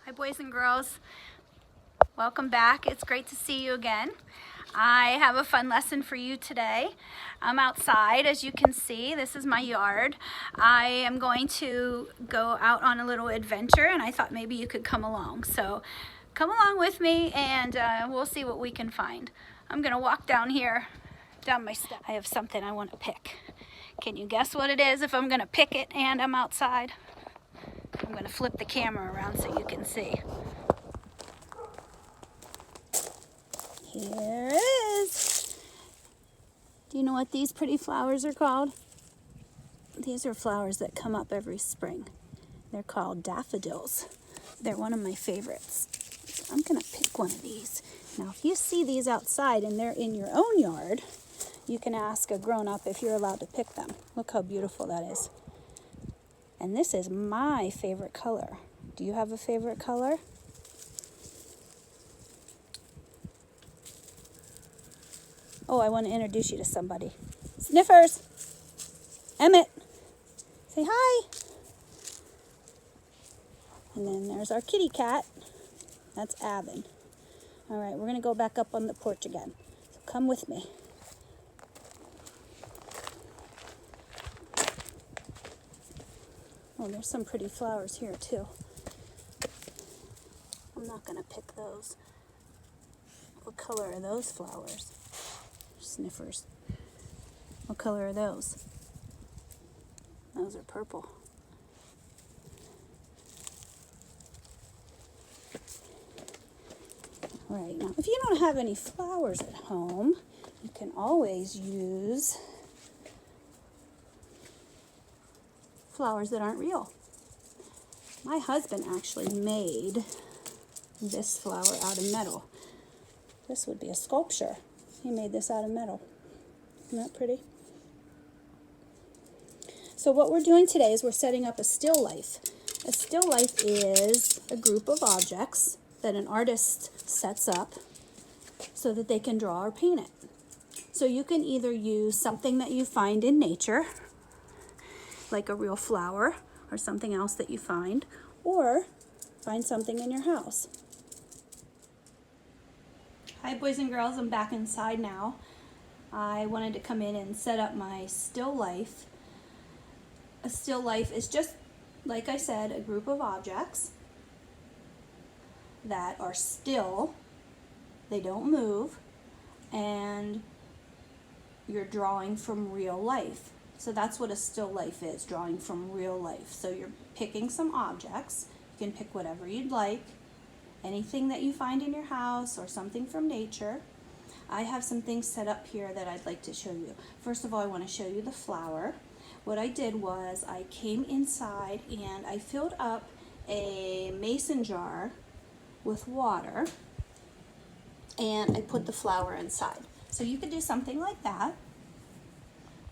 Hi boys and girls, welcome back. It's great to see you again. I have a fun lesson for you today. I'm outside, as you can see. This is my yard. I am going to go out on a little adventure and I thought maybe you could come along. So come along with me and we'll see what we can find. I'm gonna walk down here, down my steps. I have something I want to pick. Can you guess what it is if I'm gonna pick it and I'm outside? I'm going to flip the camera around so you can see. Here it is. Do you know what these pretty flowers are called? These are flowers that come up every spring. They're called daffodils. They're one of my favorites. So I'm going to pick one of these. Now, if you see these outside and they're in your own yard, you can ask a grown-up if you're allowed to pick them. Look how beautiful that is. And this is my favorite color. Do you have a favorite color? Oh, I want to introduce you to somebody. Sniffers! Emmett! Say hi! And then there's our kitty cat. That's Avon. All right, we're going to go back up on the porch again. So come with me. Oh, there's some pretty flowers here too. I'm not going to pick those. What color are those flowers? Sniffers. What color are those? Those are purple. All right, now if you don't have any flowers at home, you can always use flowers that aren't real. My husband actually made this flower out of metal. This would be a sculpture. He made this out of metal. Isn't that pretty? So what we're doing today is we're setting up a still life. A still life is a group of objects that an artist sets up so that they can draw or paint it. So you can either use something that you find in nature, like a real flower or something else that you find, or find something in your house. Hi boys and girls, I'm back inside now. I wanted to come in and set up my still life. A still life is just, like I said, a group of objects that are still, they don't move, and you're drawing from real life. So that's what a still life is, drawing from real life. So you're picking some objects. You can pick whatever you'd like, anything that you find in your house or something from nature. I have some things set up here that I'd like to show you. First of all, I want to show you the flower. What I did was I came inside and I filled up a mason jar with water and I put the flower inside. So you could do something like that.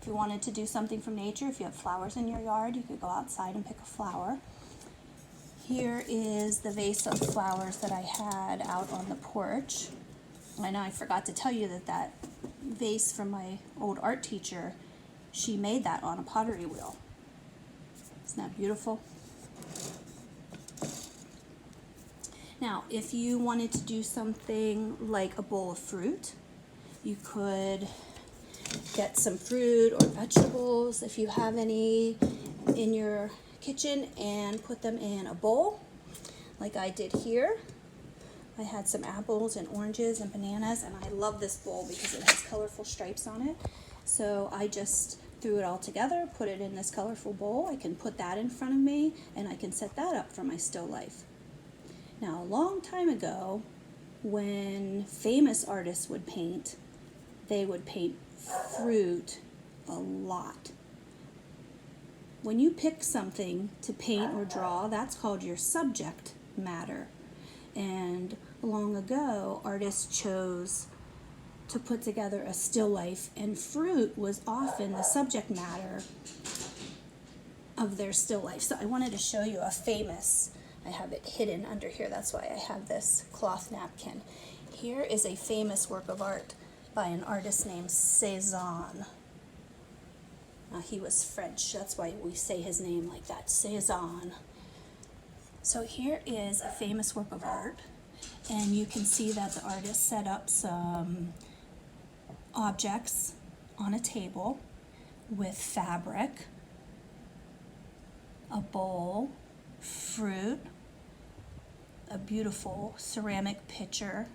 If you wanted to do something from nature, if you have flowers in your yard, you could go outside and pick a flower. Here is the vase of flowers that I had out on the porch. I know I forgot to tell you that that vase from my old art teacher, she made that on a pottery wheel. Isn't that beautiful? Now, if you wanted to do something like a bowl of fruit, you could get some fruit or vegetables if you have any in your kitchen and put them in a bowl like I did here. I had some apples and oranges and bananas, and I love this bowl because it has colorful stripes on it. So I just threw it all together, put it in this colorful bowl. I can put that in front of me and I can set that up for my still life. Now, a long time ago, when famous artists would paint, they would paint fruit a lot. When you pick something to paint or draw, that's called your subject matter. And long ago, artists chose to put together a still life, and fruit was often the subject matter of their still life. So I wanted to show you a famous, I have it hidden under here, that's why I have this cloth napkin. Here is a famous work of art by an artist named Cézanne. He was French, that's why we say his name like that, Cézanne. So here is a famous work of art, and you can see that the artist set up some objects on a table with fabric, a bowl, fruit, a beautiful ceramic pitcher,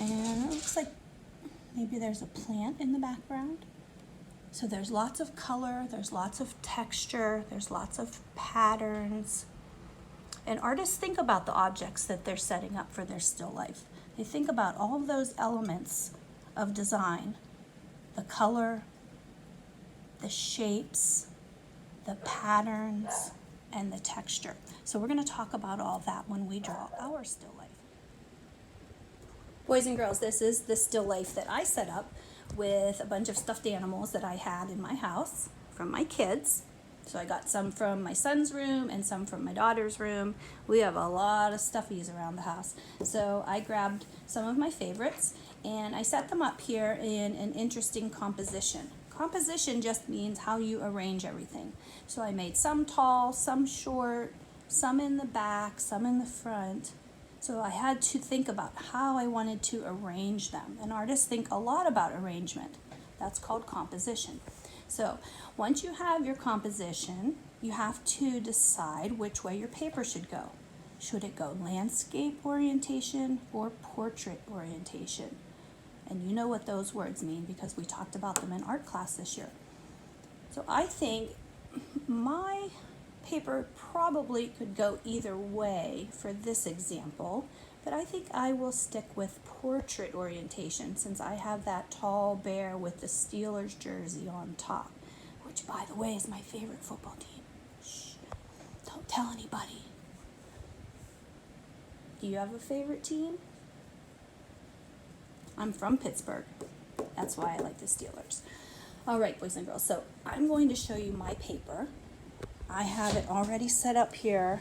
and it looks like maybe there's a plant in the background. So there's lots of color, there's lots of texture, there's lots of patterns. And artists think about the objects that they're setting up for their still life. They think about all of those elements of design, the color, the shapes, the patterns, and the texture. So we're going to talk about all that when we draw our still life. Boys and girls, this is the still life that I set up with a bunch of stuffed animals that I had in my house from my kids. So I got some from my son's room and some from my daughter's room. We have a lot of stuffies around the house. So I grabbed some of my favorites and I set them up here in an interesting composition. Composition just means how you arrange everything. So I made some tall, some short, some in the back, some in the front. So I had to think about how I wanted to arrange them. And artists think a lot about arrangement. That's called composition. So once you have your composition, you have to decide which way your paper should go. Should it go landscape orientation or portrait orientation? And you know what those words mean because we talked about them in art class this year. So I think my paper probably could go either way for this example, but I think I will stick with portrait orientation since I have that tall bear with the Steelers jersey on top, which by the way is my favorite football team. Shh, don't tell anybody. Do you have a favorite team? I'm from Pittsburgh. That's why I like the Steelers. All right, boys and girls, so I'm going to show you my paper. I have it already set up here,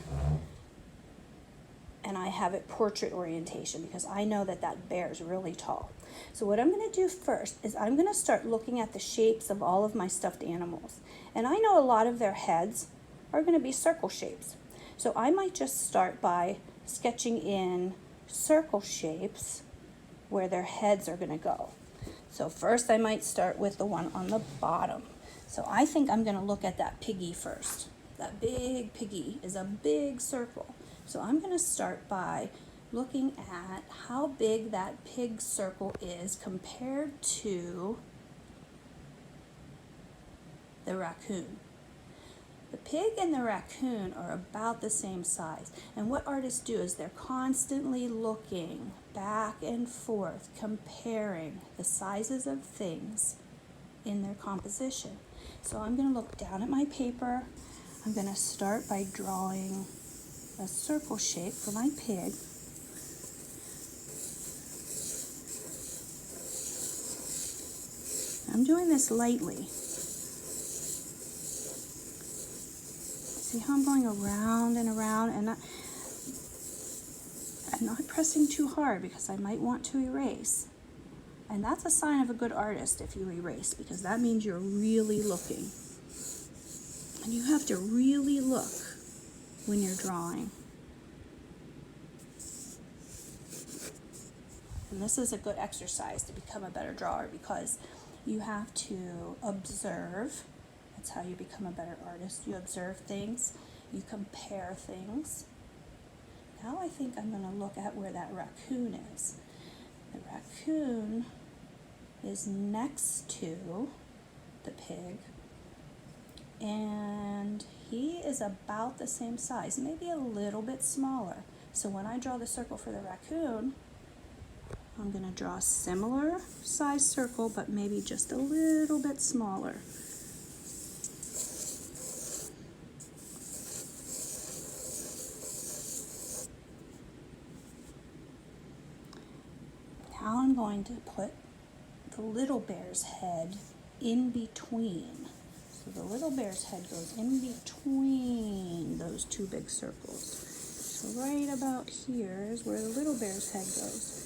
and I have it portrait orientation because I know that that bear is really tall. So what I'm going to do first is I'm going to start looking at the shapes of all of my stuffed animals. And I know a lot of their heads are going to be circle shapes. So I might just start by sketching in circle shapes where their heads are going to go. So first I might start with the one on the bottom. So I think I'm going to look at that piggy first. That big piggy is a big circle. So I'm going to start by looking at how big that pig circle is compared to the raccoon. The pig and the raccoon are about the same size. And what artists do is they're constantly looking back and forth, comparing the sizes of things in their composition. So I'm going to look down at my paper. I'm going to start by drawing a circle shape for my pig. I'm doing this lightly. See how I'm going around and around, and I'm not pressing too hard because I might want to erase. And that's a sign of a good artist if you erase, because that means you're really looking. And you have to really look when you're drawing. And this is a good exercise to become a better drawer because you have to observe. That's how you become a better artist. You observe things, you compare things. Now I think I'm going to look at where that raccoon is. The raccoon is next to the pig, and he is about the same size, maybe a little bit smaller. So when I draw the circle for the raccoon, I'm going to draw a similar size circle, but maybe just a little bit smaller. Now I'm going to put the little bear's head in between. So the little bear's head goes in between those two big circles. So right about here is where the little bear's head goes.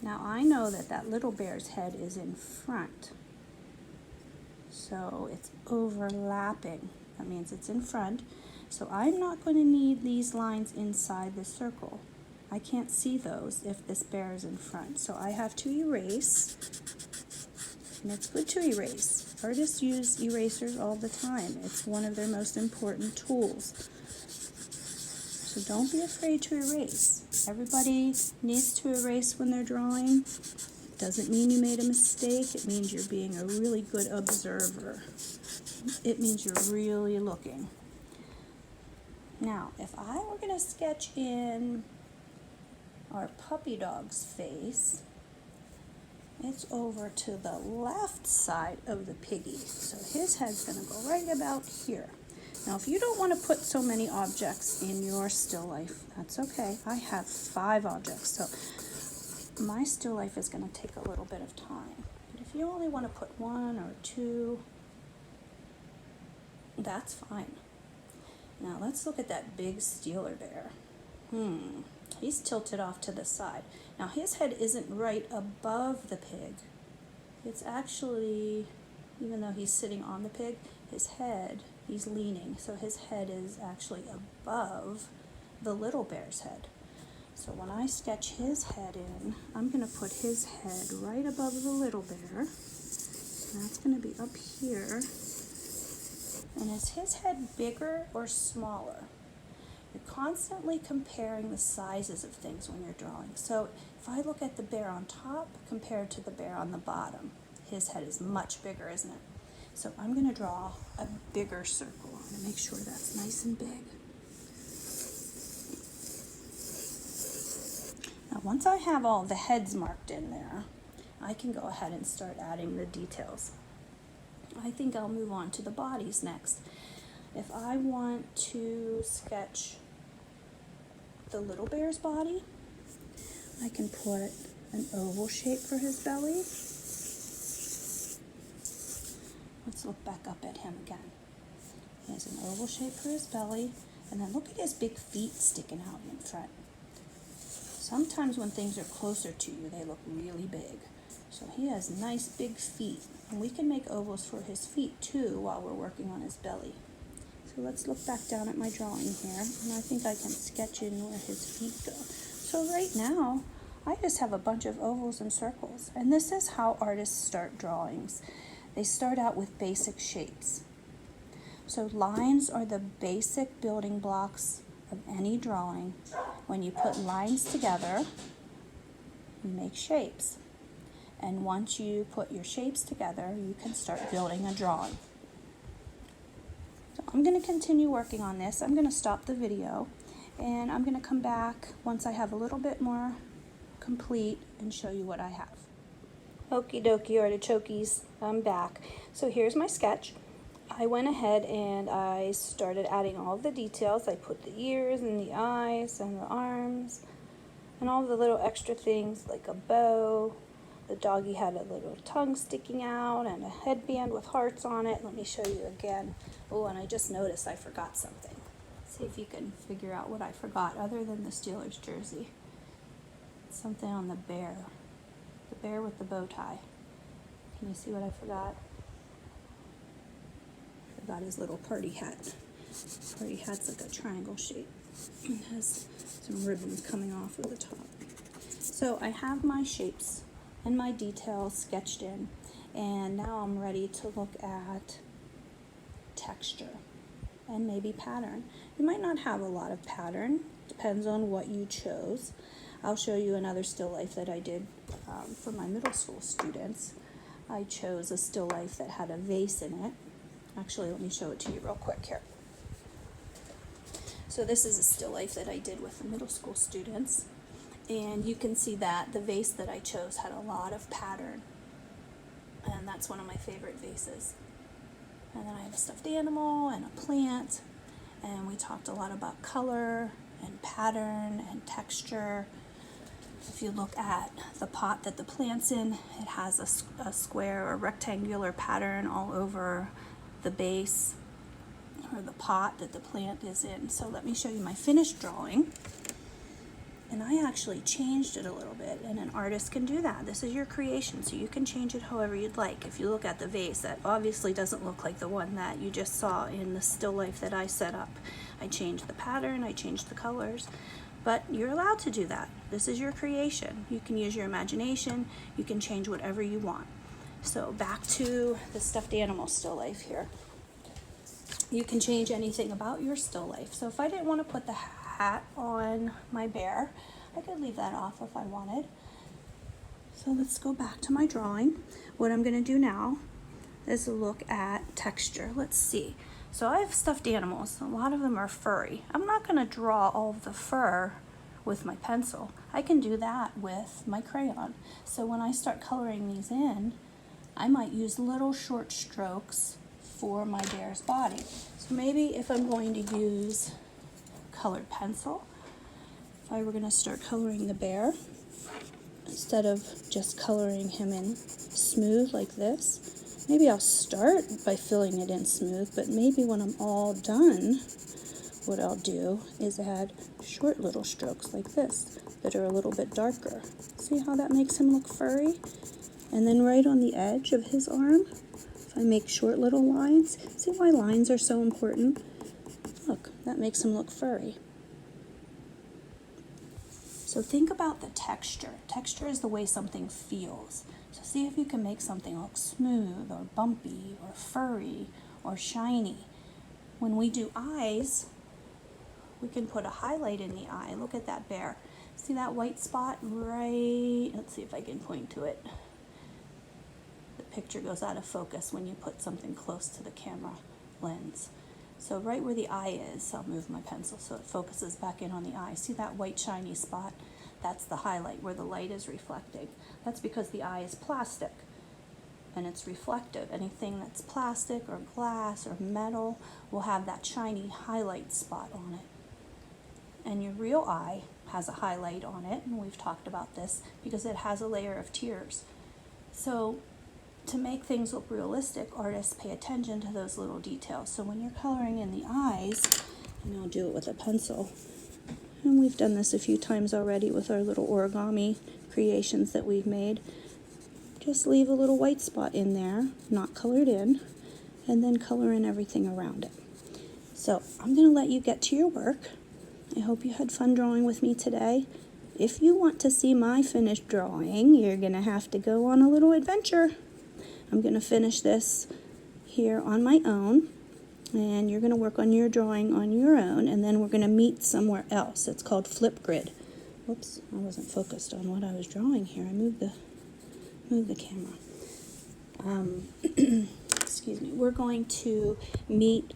Now I know that that little bear's head is in front. So it's overlapping. That means it's in front. So I'm not going to need these lines inside the circle. I can't see those if this bear is in front. So I have to erase. And it's good to erase. Artists use erasers all the time. It's one of their most important tools. So don't be afraid to erase. Everybody needs to erase when they're drawing. Doesn't mean you made a mistake. It means you're being a really good observer. It means you're really looking. Now, if I were going to sketch in our puppy dog's face, it's over to the left side of the piggy. So his head's going to go right about here. Now, if you don't want to put so many objects in your still life, that's okay. I have 5 objects, so my still life is going to take a little bit of time. But if you only want to put 1 or 2, that's fine. Now, let's look at that big Steeler bear. He's tilted off to the side. Now, his head isn't right above the pig. It's actually, even though he's sitting on the pig, his head, he's leaning, so his head is actually above the little bear's head. So when I sketch his head in, I'm going to put his head right above the little bear. That's going to be up here. And is his head bigger or smaller? You're constantly comparing the sizes of things when you're drawing. So if I look at the bear on top compared to the bear on the bottom, his head is much bigger, isn't it? So I'm going to draw a bigger circle. I'm going to make sure that's nice and big. Now once I have all the heads marked in there, I can go ahead and start adding the details. I think I'll move on to the bodies next. If I want to sketch the little bear's body, I can put an oval shape for his belly. Let's look back up at him again. He has an oval shape for his belly, and then look at his big feet sticking out in front. Sometimes when things are closer to you, they look really big. So he has nice big feet, and we can make ovals for his feet too while we're working on his belly. So let's look back down at my drawing here, and I think I can sketch in where his feet go. So right now, I just have a bunch of ovals and circles, and this is how artists start drawings. They start out with basic shapes. So lines are the basic building blocks of any drawing. When you put lines together, you make shapes. And once you put your shapes together, you can start building a drawing. So I'm going to continue working on this. I'm going to stop the video, and I'm going to come back once I have a little bit more complete and show you what I have. Okie dokie artichokes, I'm back. So here's my sketch. I went ahead and I started adding all of the details. I put the ears and the eyes and the arms and all the little extra things like a bow. The doggy had a little tongue sticking out and a headband with hearts on it. Let me show you again. Oh, and I just noticed I forgot something. See if you can figure out what I forgot other than the Steelers jersey. Something on the bear. The bear with the bow tie. Can you see what I forgot? I forgot his little party hat. Party hat's like a triangle shape. It has some ribbons coming off of the top. So I have my shapes and my details sketched in, and now I'm ready to look at texture and maybe pattern. You might not have a lot of pattern, depends on what you chose. I'll show you another still life that I did for my middle school students. I chose a still life that had a vase in it. Actually, let me show it to you real quick here. So this is a still life that I did with the middle school students. And you can see that the vase that I chose had a lot of pattern. And that's one of my favorite vases. And then I have a stuffed animal and a plant. And we talked a lot about color and pattern and texture. If you look at the pot that the plant's in, it has a square or rectangular pattern all over the base or the pot that the plant is in. So let me show you my finished drawing. And I actually changed it a little bit, and an artist can do that. This is your creation, so you can change it however you'd like. If you look at the vase, that obviously doesn't look like the one that you just saw in the still life that I set up. I changed the pattern, I changed the colors, but you're allowed to do that. This is your creation. You can use your imagination, you can change whatever you want. So back to the stuffed animal still life here. You can change anything about your still life. So if I didn't want to put the hat on my bear, I could leave that off if I wanted. So let's go back to my drawing. What I'm going to do now is look at texture. Let's see. So I have stuffed animals. A lot of them are furry. I'm not going to draw all of the fur with my pencil. I can do that with my crayon. So when I start coloring these in, I might use little short strokes for my bear's body. So maybe if I'm going to use colored pencil, if I were going to start coloring the bear, instead of just coloring him in smooth like this, maybe I'll start by filling it in smooth, but maybe when I'm all done, what I'll do is add short little strokes like this that are a little bit darker. See how that makes him look furry? And then right on the edge of his arm, if I make short little lines, see why lines are so important? Look, that makes him look furry. So think about the texture. Texture is the way something feels. So see if you can make something look smooth or bumpy or furry or shiny. When we do eyes, we can put a highlight in the eye. Look at that bear. See that white spot right? Let's see if I can point to it. The picture goes out of focus when you put something close to the camera lens. So right where the eye is, I'll move my pencil so it focuses back in on the eye. See that white shiny spot? That's the highlight where the light is reflecting. That's because the eye is plastic and it's reflective. Anything that's plastic or glass or metal will have that shiny highlight spot on it. And your real eye has a highlight on it, and we've talked about this because it has a layer of tears. So to make things look realistic, artists pay attention to those little details. So when you're coloring in the eyes, and I'll do it with a pencil, and we've done this a few times already with our little origami creations that we've made, just leave a little white spot in there, not colored in, and then color in everything around it. So I'm going to let you get to your work. I hope you had fun drawing with me today. If you want to see my finished drawing, you're going to have to go on a little adventure. I'm going to finish this here on my own, and you're going to work on your drawing on your own, and then we're going to meet somewhere else. It's called Flipgrid. Whoops, I wasn't focused on what I was drawing here. I moved the camera. Excuse me. We're going to meet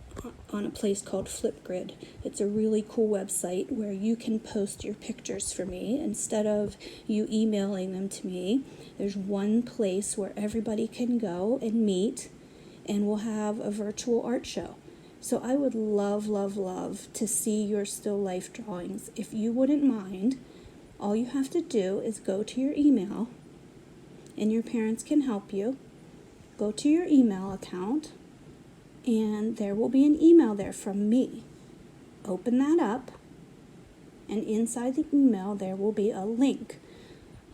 on a place called Flipgrid. It's a really cool website where you can post your pictures for me. Instead of you emailing them to me, there's one place where everybody can go and meet, and we'll have a virtual art show. So I would love, love, love to see your still life drawings. If you wouldn't mind, all you have to do is go to your email, and your parents can help you. Go to your email account, and there will be an email there from me. Open that up, and inside the email there will be a link.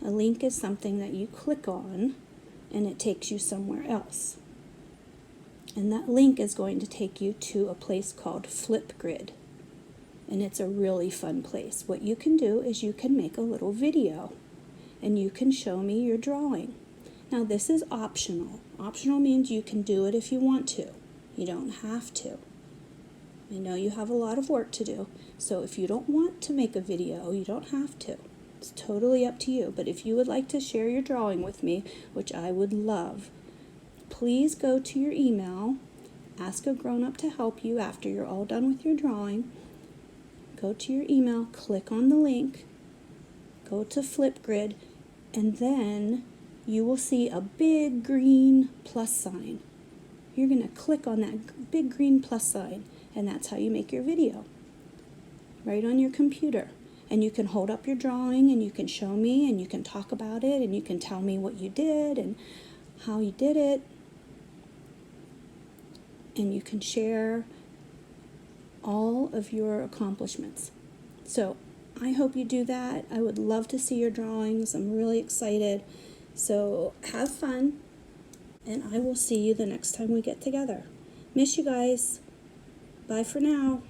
A link is something that you click on, and it takes you somewhere else. And that link is going to take you to a place called Flipgrid. And it's a really fun place. What you can do is you can make a little video, and you can show me your drawing. Now this is optional. Optional means you can do it if you want to. You don't have to. I know you have a lot of work to do, so if you don't want to make a video, you don't have to. It's totally up to you. But if you would like to share your drawing with me, which I would love, please go to your email, ask a grown-up to help you after you're all done with your drawing. Go to your email, click on the link, go to Flipgrid, and then you will see a big green plus sign. You're going to click on that big green plus sign, and that's how you make your video, right on your computer. And you can hold up your drawing, and you can show me, and you can talk about it, and you can tell me what you did and how you did it. And you can share all of your accomplishments. So I hope you do that. I would love to see your drawings. I'm really excited. So have fun, and I will see you the next time we get together. Miss you guys. Bye for now.